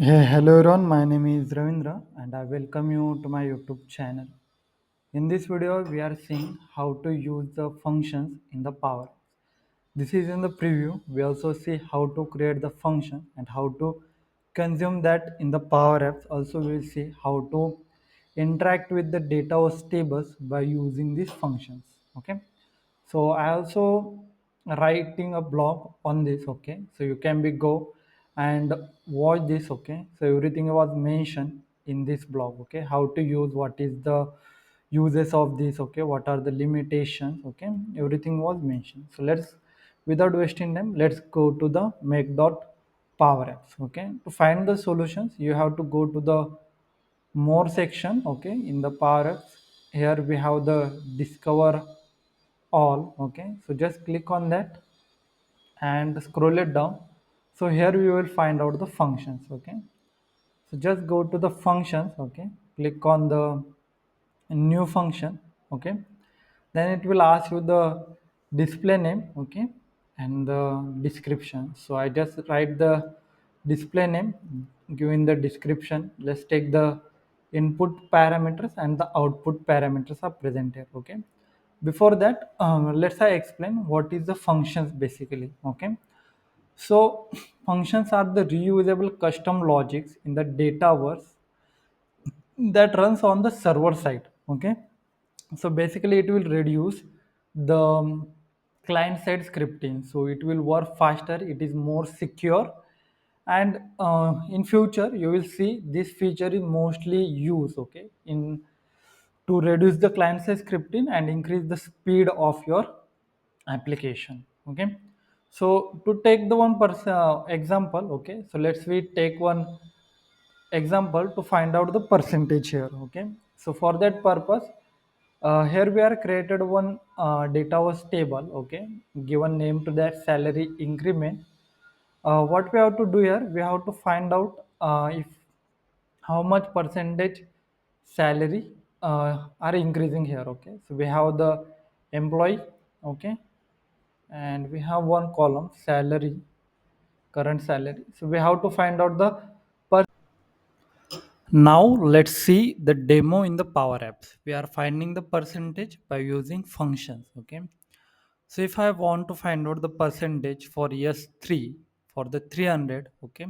Hey, hello everyone, my name is Ravindra and I welcome you to my YouTube channel. In this video, we are seeing how to use the functions in the Power. This is in the preview. We also see how to create the function and how to consume that in the Power Apps. Also, we will see how to interact with the data or tables by using these functions. Okay. So I also writing a blog on this. Okay. So you can be go and watch this. Okay. So everything was mentioned in this blog. Okay. How to use, what is the uses of this, okay, what are the limitations, okay, everything was mentioned. So let's, without wasting time, let's go to the make dot power apps. Okay, to find the solutions you have to go to the more section. Okay, in the power apps, here we have the discover all. Okay, so just click on that and scroll it down. So here we will find out the functions. Okay, so just go to the functions. Okay, click on the new function. Okay, then it will ask you the display name. Okay, and the description. So I just write the display name, giving the description. Let's take the input parameters and the output parameters are present here. Okay, before that, let's I explain what is the functions basically. Okay, so functions are the reusable custom logics in the Dataverse that runs on the server side. Okay, so basically it will reduce the client side scripting, so it will work faster, it is more secure, and in future you will see this feature is mostly used, okay, in to reduce the client side scripting and increase the speed of your application. Okay, so to take the one person example, okay, so let's we take one example to find out the percentage here. Okay, so for that purpose, here we are created one data was table. Okay, given name to that salary increment. What we have to do here, we have to find out if how much percentage salary are increasing here. Okay, so we have the employee. Okay, and we have one column salary, current salary, so we have to find out the per. Now let's see the demo in the Power Apps. We are finding the percentage by using functions. Okay. So if I want to find out the percentage for years 3 for the 300, okay,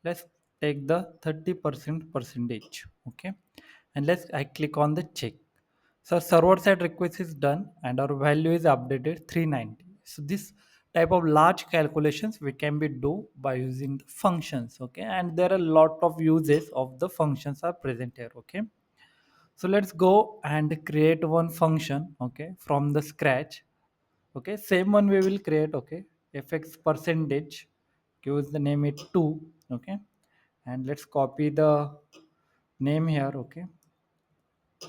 let's take the 30% percentage. Okay. And let's I click on the check. So server side request is done and our value is updated 390. So this type of large calculations we can be do by using the functions. Okay, and there are a lot of uses of the functions are present here. Okay, so let's go and create one function. Okay, from the scratch. Okay, same one we will create. Okay, fx percentage, give the name it 2. Okay, and let's copy the name here. Okay,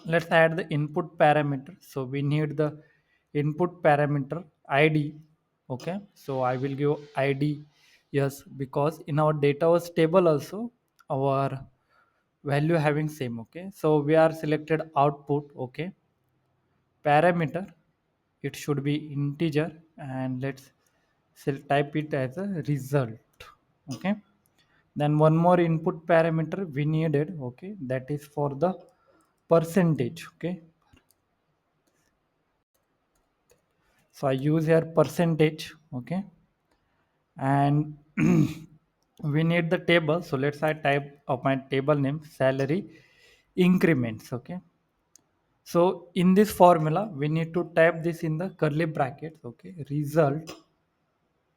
let's add the input parameter. So we need the input parameter id. Okay, so I will give id. Yes, because in our data was table also our value having same. Okay, so we are selected output. Okay, parameter, it should be integer, and let's type it as a result. Okay, then one more input parameter we needed. Okay, that is for the percentage. Okay, so I use here percentage. Okay, and we need the table. So let's I type of my table name salary increments. Okay, so in this formula we need to type this in the curly brackets. Okay, result.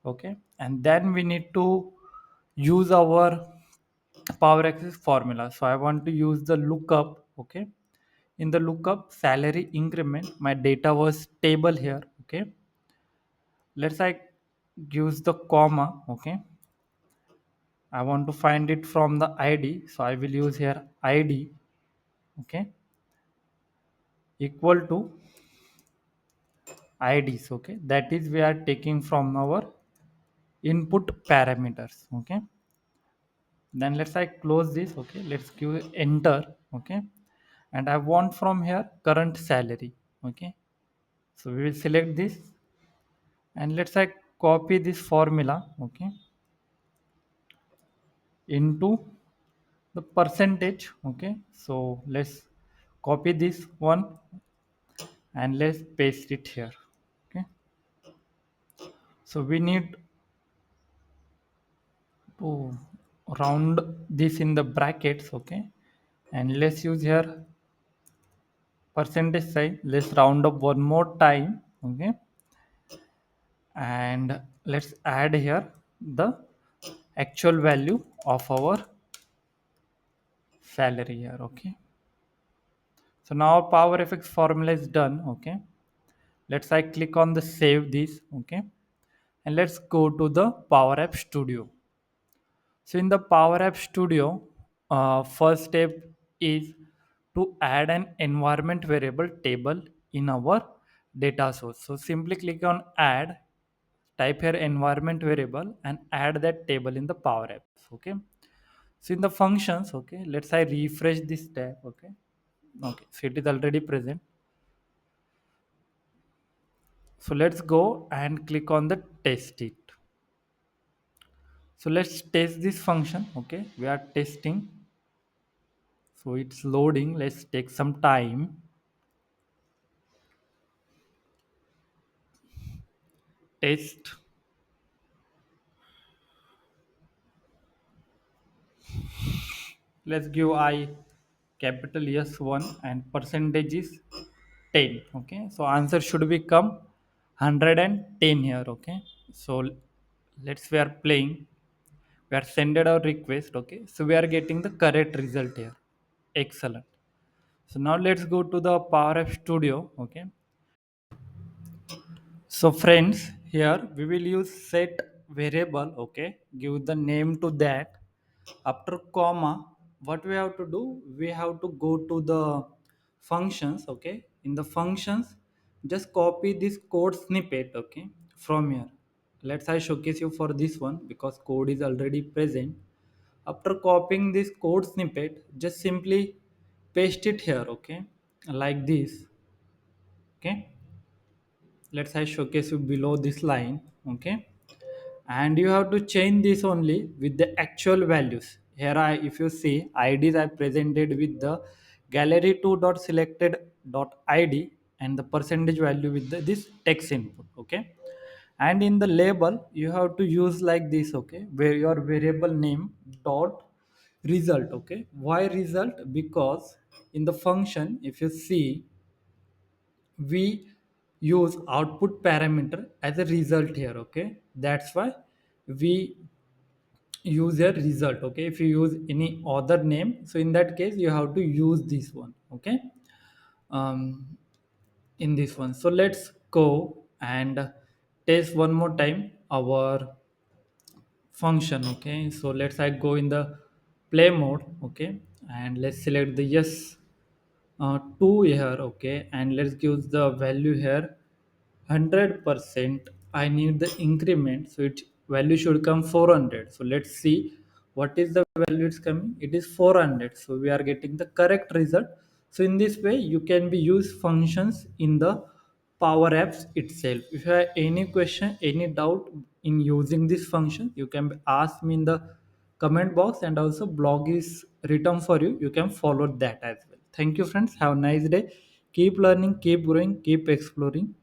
Okay, and then we need to use our power access formula. So I want to use the lookup. Okay, in the lookup salary increment, my data was table here. Okay, let's I use the comma. Okay, I want to find it from the id, so I will use here id. Okay, equal to ids. Okay, that is we are taking from our input parameters. Okay, then let's I close this. Okay, let's give enter. Okay, and I want from here current salary. Okay, so we will select this and let's I copy this formula. Okay, into the percentage. Okay, so let's copy this one and let's paste it here. Okay, so we need to round this in the brackets. Okay, and let's use here percentage sign. Let's round up one more time. Okay, and let's add here the actual value of our salary here. Okay, so now our power fx formula is done. Okay, let's I click on the save this. Okay, and let's go to the power app studio. So in the power app studio, first step is to add an environment variable table in our data source. So simply click on add, type here environment variable and add that table in the power apps. Okay, so in the functions, okay, let's I refresh this tab. Okay, okay, so it is already present. So let's go and click on the test it. So let's test this function. Okay, we are testing, so it's loading. Let's take some time. Test. Let's give I capital S1 and percentage is 10. Okay, so answer should become 110 here. Okay, so let's we are playing, we are sended our request. Okay, so we are getting the correct result here. Excellent. So now let's go to the power app studio. Okay, so friends, here we will use set variable. Okay, give the name to that. After comma, what we have to do? We have to go to the functions. Okay, in the functions, just copy this code snippet. Okay, from here. Let's I showcase you for this one because code is already present. After copying this code snippet, just simply paste it here. Okay, like this. Okay, let's I showcase you below this line. Okay, and you have to change this only with the actual values. Here I, if you see, IDs are presented with the gallery2 dot selected dot id and the percentage value with this text input. Okay, and in the label you have to use like this. Okay, where your variable name dot result. Okay, why result? Because in the function, if you see, we use output parameter as a result here. Okay, that's why we use a result. Okay, if you use any other name, so in that case you have to use this one. Okay, um, in this one, so let's go and test one more time our function. Okay, so let's I go in the play mode. Okay, and let's select the yes 2 here. Okay, and let's give the value here 100%. I need the increment, so its value should come 400. So let's see what is the value it's coming. It is 400, so we are getting the correct result. So in this way you can be use functions in the power apps itself. If you have any question, any doubt in using this function, you can ask me in the comment box, and also blog is written for you, you can follow that as well. Thank you friends, have a nice day. Keep learning, keep growing, keep exploring.